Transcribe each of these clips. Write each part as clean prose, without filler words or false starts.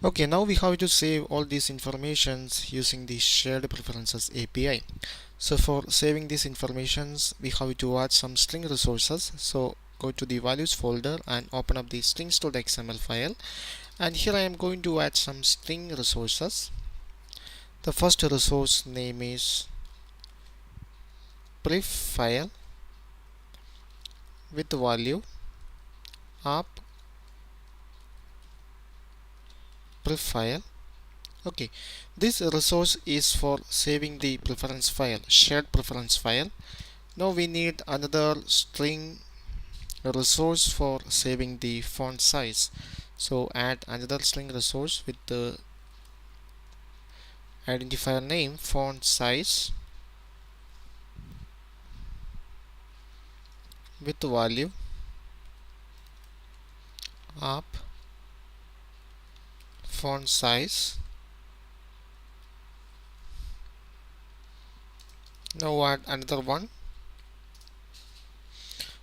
Okay, now we have to save all these informations using the shared preferences API. So for saving these informations, we have to add some string resources. So go to the values folder and open up the strings.xml file. And here I am going to add some string resources. The first resource name is pref file with value app pref file. Okay, this resource is for saving the preference file, shared preference file. Now we need another string resource for saving the font size. So add another string resource with the identifier name font size with the value app font size. Now add another one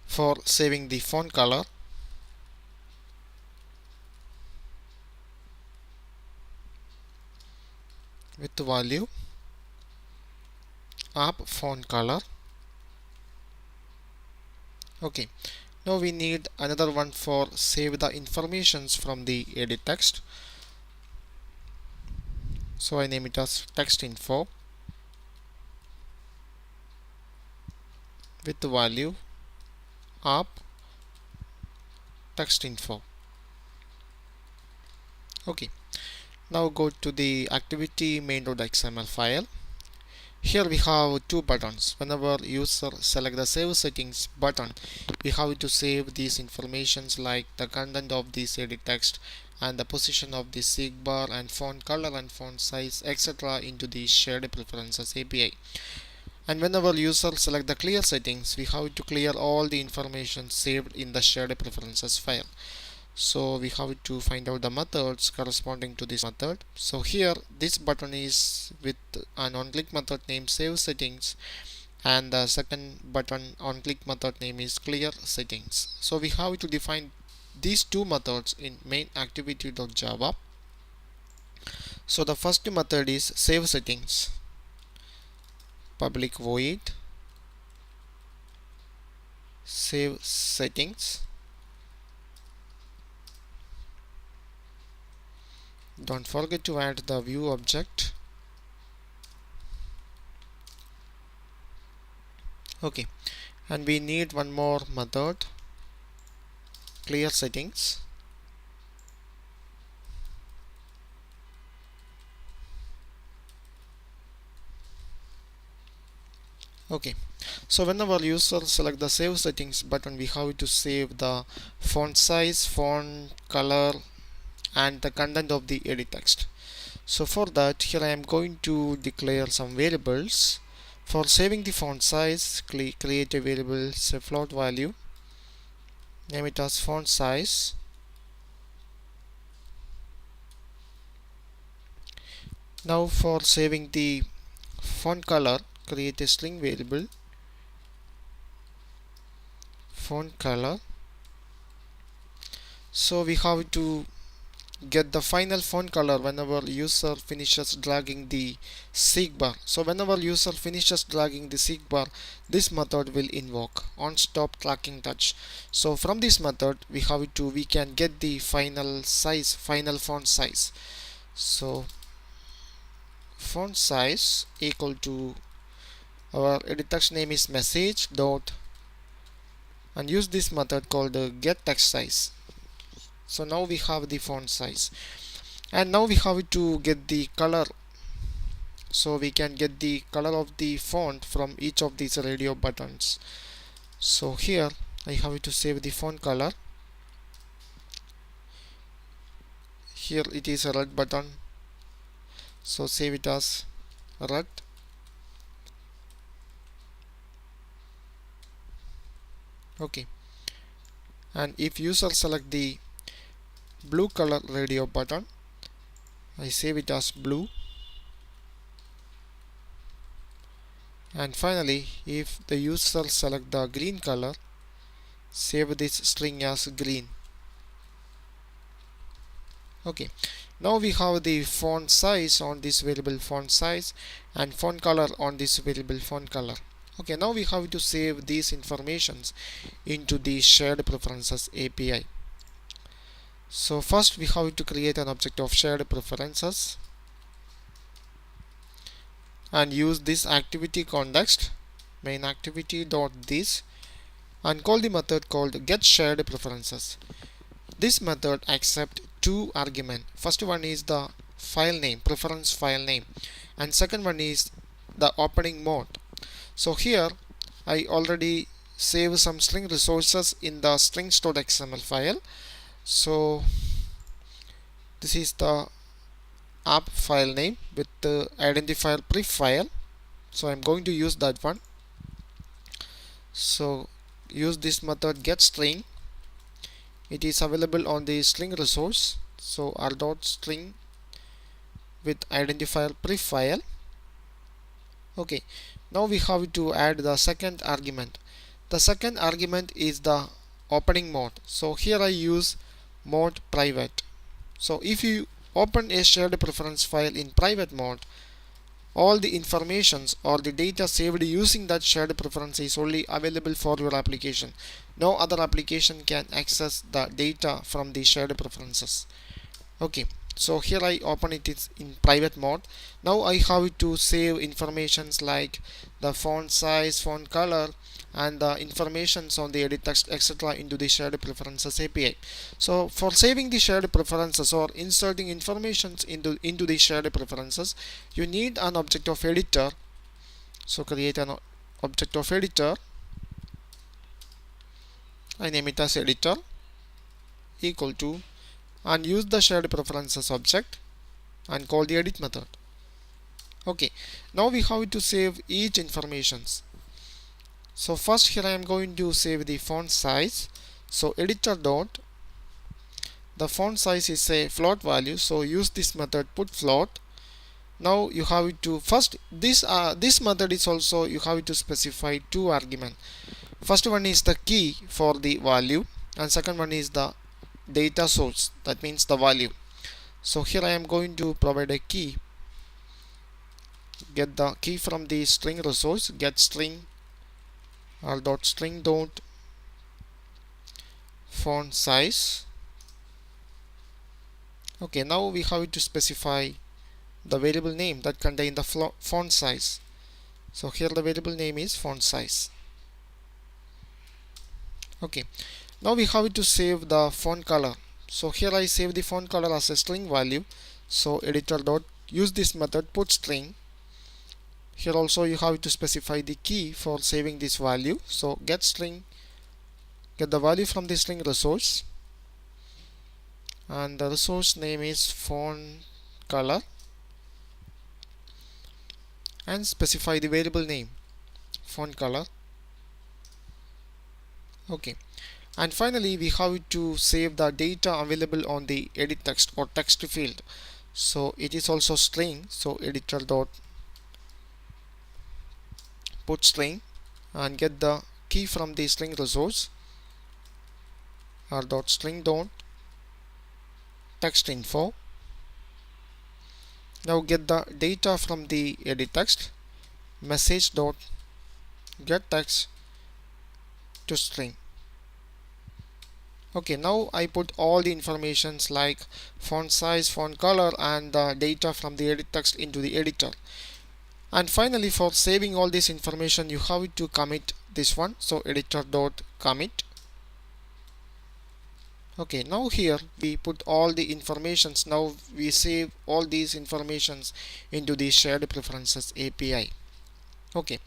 for saving the font color with the value app font color. Okay, now we need another one for save the informations from the edit text. So I name it as text info with the value app text info. Okay, now go to the activity main.xml file. Here we have two buttons. Whenever user select the save settings button, we have to save these informations like the content of this edit text and the position of the seek bar and font color and font size, etc. into the shared preferences API. And whenever user select the clear settings, we have to clear all the information saved in the shared preferences file. So we have to find out the methods corresponding to this method. So here this button is with an on-click method named save settings, and the second button on-click method name is clear settings. So we have to define these two methods in main activity.java. So the first method is save settings, public void save settings. Don't forget to add the view object. Okay, and we need one more method, clear settings. Okay, so whenever user select the save settings button, we have to save the font size, font color, and the content of the edit text. So for that, here I am going to declare some variables. For saving the font size, create a variable, say float value, name it as font size. Now for saving the font color, create a string variable, font color. So we have to get the final font color whenever user finishes dragging the seek bar. So whenever user finishes dragging the seek bar, this method will invoke on stop tracking touch. So from this method we can get the final size, final font size. So font size equal to our edit text name is message dot, and use this method called get text size. So now we have the font size, and now we have to get the color. So we can get the color of the font from each of these radio buttons. So here I have to save the font color. Here it is a red button, so save it as red. Okay, and if user select the blue color radio button, I save it as blue. And finally, if the user select the green color, save this string as green. Okay, Now we have the font size on this variable font size and font color on this variable font color. Okay, now we have to save these informations into the shared preferences API. So first we have to create an object of shared preferences and use this activity context main activity dot this and call the method called get shared preferences. This method accepts two arguments. First one is the file name, preference file name, and second one is the opening mode. So here I already save some string resources in the strings.xml file. So this is the app file name with the identifier pref file. So I'm going to use that one. So use this method get string. It is available on the string resource. So r dot string with identifier pref file. Okay, now we have to add the second argument. The second argument is the opening mode. So here I use mode private. So if you open a shared preference file in private mode, all the informations or the data saved using that shared preference is only available for your application. No other application can access the data from the shared preferences. Okay, so here I open it is in private mode. Now I have to save informations like the font size, font color, and the informations on the edit text, etc. into the shared preferences API. So for saving the shared preferences or inserting informations into the shared preferences, you need an object of editor. So create an object of editor. I name it as editor equal to and use the shared preferences object and call the edit method. Okay, now we have to save each informations. So first here I am going to save the font size. So editor dot the font size is a float value, so use this method put float. Now you have to first this method is also you have to specify two arguments. First one is the key for the value and second one is the data source, that means the value. So here I am going to provide a key, get the key from the string resource, get string r dot string dot font size. Okay, now we have to specify the variable name that contain the font size. So here the variable name is font size. Okay, now we have to save the font color. So here I save the font color as a string value. So editor dot use this method put string. Here also you have to specify the key for saving this value. So get string, get the value from the string resource, and the resource name is font color, and specify the variable name font color. Okay, and finally we have to save the data available on the edit text or text field. So it is also string. So editor dot put string and get the key from the string resource r dot string dot text info. Now get the data from the edit text message dot get text to string. Okay, now I put all the informations like font size, font color, and the data from the edit text into the editor. And finally, for saving all this information, you have to commit this one. So editor dot commit. Okay, now here we put all the informations. Now we save all these informations into the shared preferences API. Okay,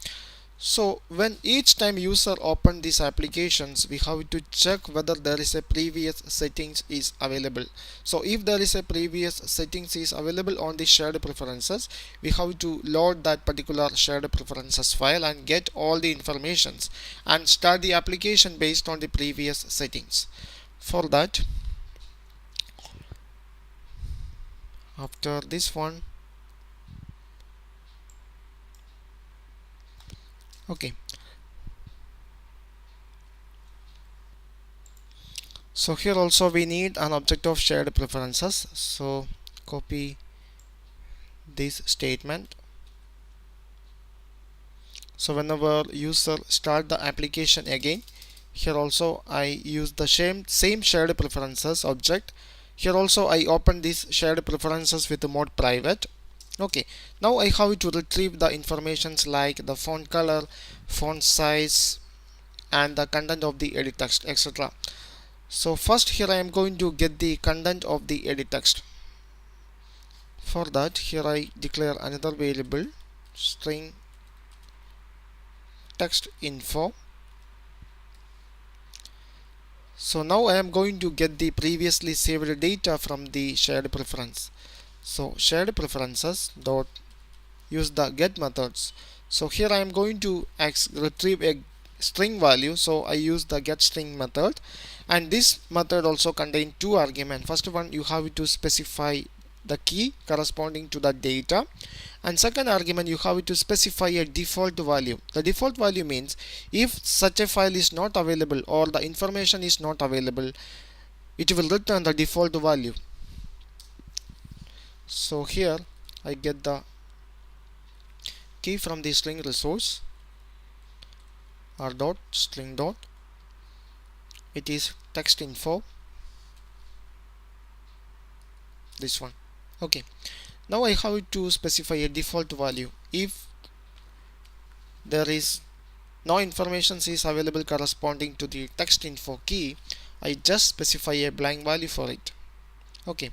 so when each time user open these applications, we have to check whether there is a previous settings is available. So if there is a previous settings is available on the shared preferences, we have to load that particular shared preferences file and get all the informations and start the application based on the previous settings. For that, after this one, okay, so here also we need an object of shared preferences. So copy this statement. So whenever user start the application again, here also I use the same shared preferences object. Here also I open this shared preferences with the mode private. Okay, now I have to retrieve the informations like the font color, font size, and the content of the edit text, etc. So first here I am going to get the content of the edit text. For that, here I declare another variable, string text info. So now I am going to get the previously saved data from the shared preference. So shared preferences dot use the get methods. So here I am going to retrieve a string value, so I use the get string method, and this method also contains two arguments. First one, you have to specify the key corresponding to the data, and second argument, you have to specify a default value. The default value means if such a file is not available or the information is not available, it will return the default value. So here I get the key from the string resource r dot string dot, it is text info, this one. Okay, now I have to specify a default value. If there is no information is available corresponding to the text info key, I just specify a blank value for it. Okay,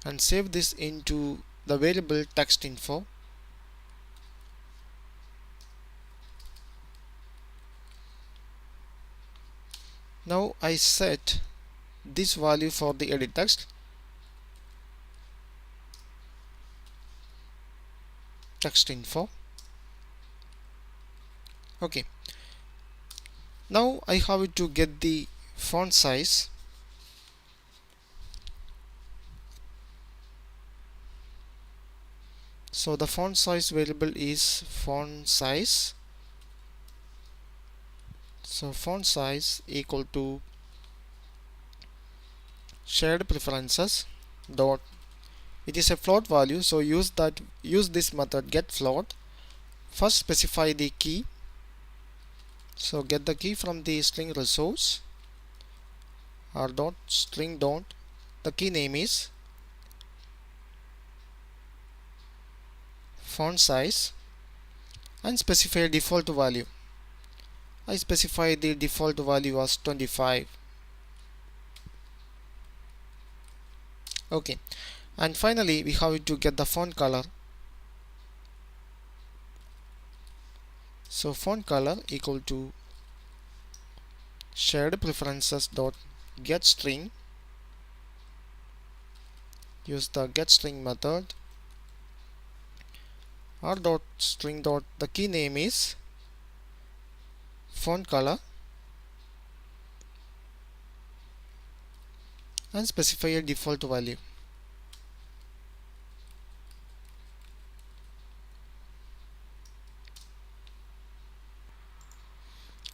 and save this into the variable text info. Now I set this value for the edit text, text info. Okay, now I have to get the font size. So the font size variable is font size. So font size equal to shared preferences dot, it is a float value, so use this method get float. First specify the key, so get the key from the string resource r dot string dot, the key name is font size, and specify a default value. I specify the default value as 25. Okay, and finally we have to get the font color. So font color equal to shared preferences dot get string, use the get string method r dot string dot, the key name is font color, and specify a default value.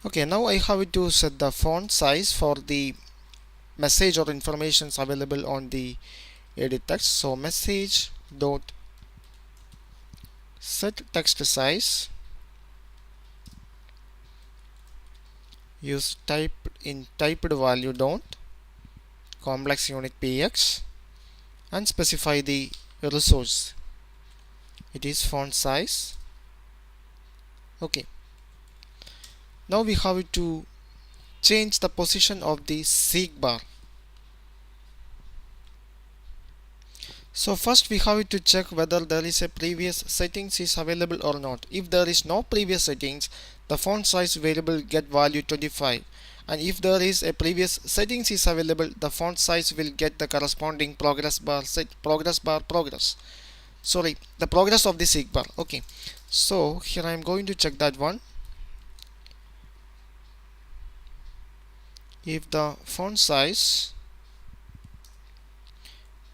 Okay, now I have to set the font size for the message or informations available on the edit text. So message dot set text size, use typed value dot complex unit px, and specify the resource, it is font size. Okay, now we have to change the position of the seek bar. So first we have to check whether there is a previous settings is available or not. If there is no previous settings, the font size variable get value 25, and if there is a previous settings is available, the font size will get the corresponding progress bar the progress of the seek bar. Okay, so here I am going to check that one. If the font size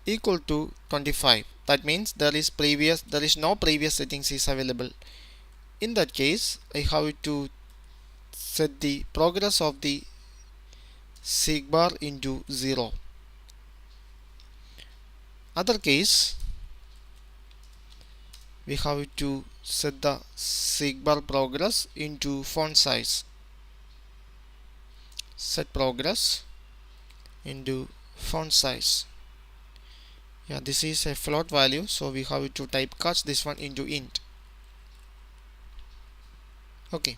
equal to 25, that means there is no previous settings is available. In that case, I have to set the progress of the seek bar into 0. other case, we have to set the seekbar progress into font size. Set progress into font size. Yeah, this is a float value, so we have to typecast this one into int. Okay,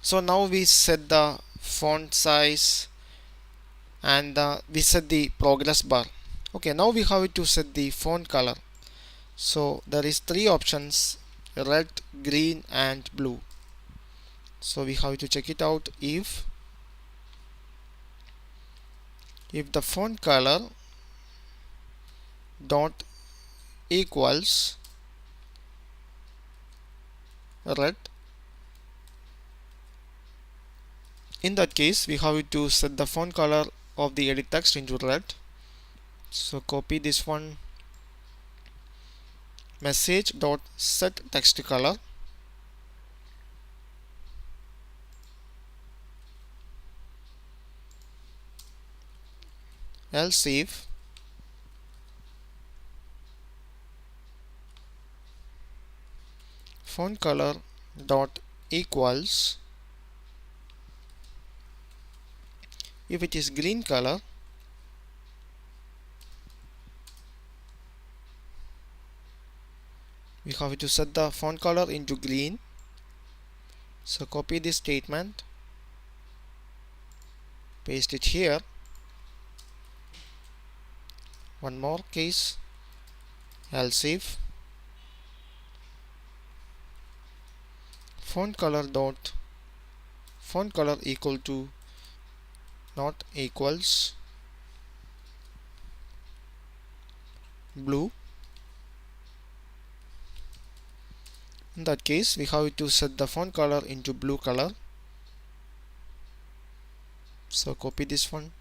so now we set the font size and we set the progress bar. Okay, now we have to set the font color. So there is three options: red, green and blue. So we have to check it out. If the font color dot equals red, in that case we have to set the font color of the edit text into red. So copy this one, message dot set text color, else if font color dot equals, if it is green color, we have to set the font color into green. So copy this statement, paste it here. One more case, else if font color equal to not equals blue. In that case we have to set the font color into blue color. So copy this one,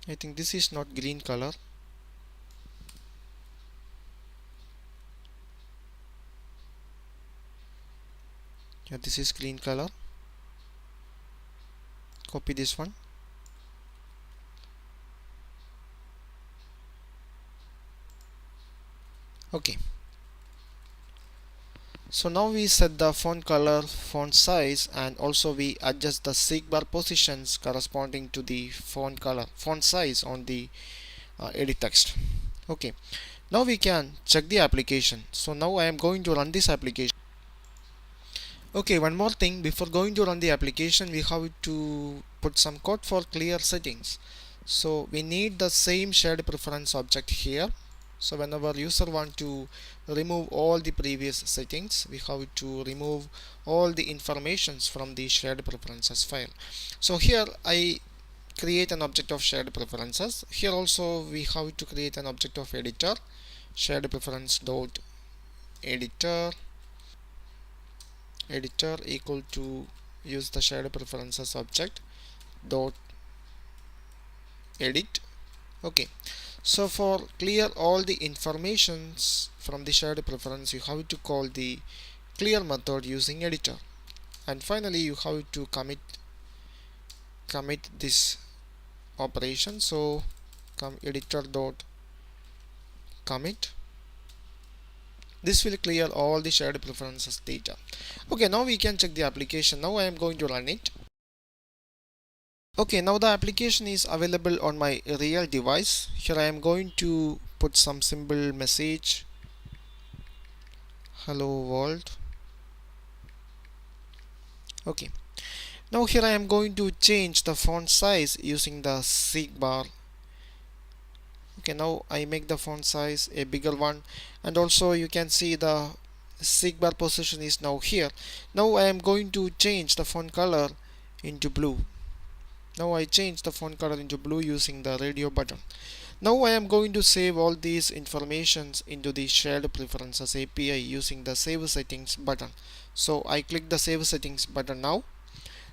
I think this is not green color. Yeah, this is green color. Copy this one. Okay, so now we set the font color, font size, and also we adjust the seekbar positions corresponding to the font color, font size on the edit text. Okay, now we can check the application. So now I am going to run this application. Okay, one more thing, before going to run the application we have to put some code for clear settings. So we need the same shared preference object here. So whenever user want to remove all the previous settings, we have to remove all the informations from the shared preferences file. So here I create an object of shared preferences. Here also we have to create an object of editor, shared preference dot editor equal to use the shared preferences object dot edit. Okay, so for clear all the informations from the shared preference, you have to call the clear method using editor, and finally you have to commit this operation. So editor dot commit. This will clear all the shared preferences data. Okay, now we can check the application. Now I am going to run it. Okay, now the application is available on my real device. Here I am going to put some simple message, hello world. Okay, now here I am going to change the font size using the seek bar. Okay, now I make the font size a bigger one, and also you can see the seek bar position is now here. Now I am going to change the font color into blue. Now I change the font color into blue using the radio button. Now I am going to save all these informations into the shared preferences API using the save settings button. So I click the save settings button now.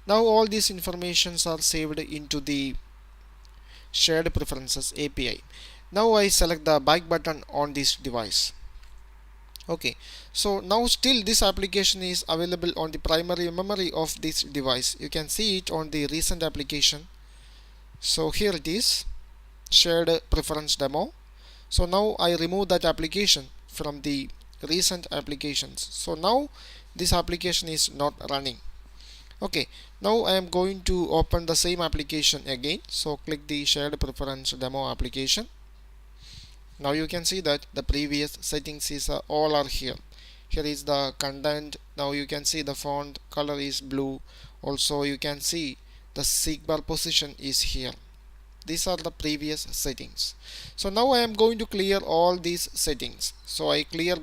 Now all these informations are saved into the shared preferences API. Now I select the back button on this device. Okay, so now still this application is available on the primary memory of this device. You can see it on the recent application. So here it is, shared preference demo. So now I remove that application from the recent applications. So now this application is not running. Okay, now I am going to open the same application again. So click the shared preference demo application. Now you can see that the previous settings is all are here. Here is the content. Now you can see the font color is blue. Also you can see the seekbar position is here. These are the previous settings. So now I am going to clear all these settings. So I click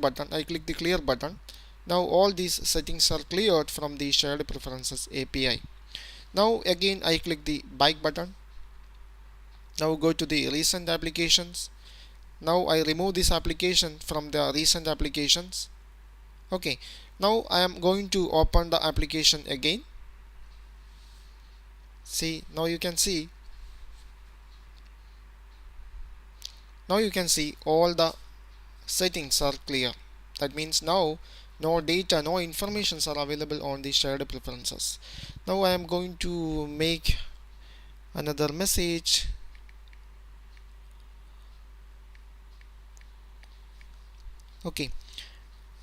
the clear button. Now all these settings are cleared from the shared preferences API. Now again I click the back button. Now go to the recent applications. Now I remove this application from the recent applications. Okay, now I am going to open the application again. See, now you can see all the settings are clear. That means now no data, no informations are available on the shared preferences. Now I am going to make another message. Okay,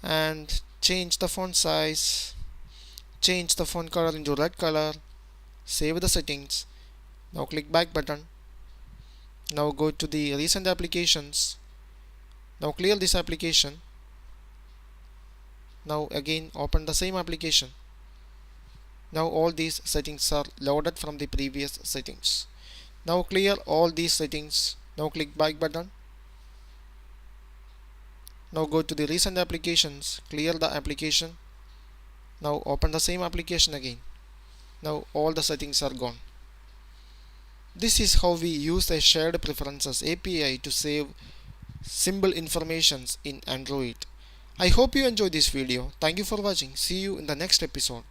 and change the font size, change the font color into red color, save the settings. Now click back button. Now go to the recent applications. Now clear this application. Now again open the same application. Now all these settings are loaded from the previous settings. Now clear all these settings. Now click back button. Now go to the recent applications, clear the application. Now open the same application again. Now all the settings are gone. This is how we use a shared preferences API to save symbol informations in Android. I hope you enjoyed this video. Thank you for watching. See you in the next episode.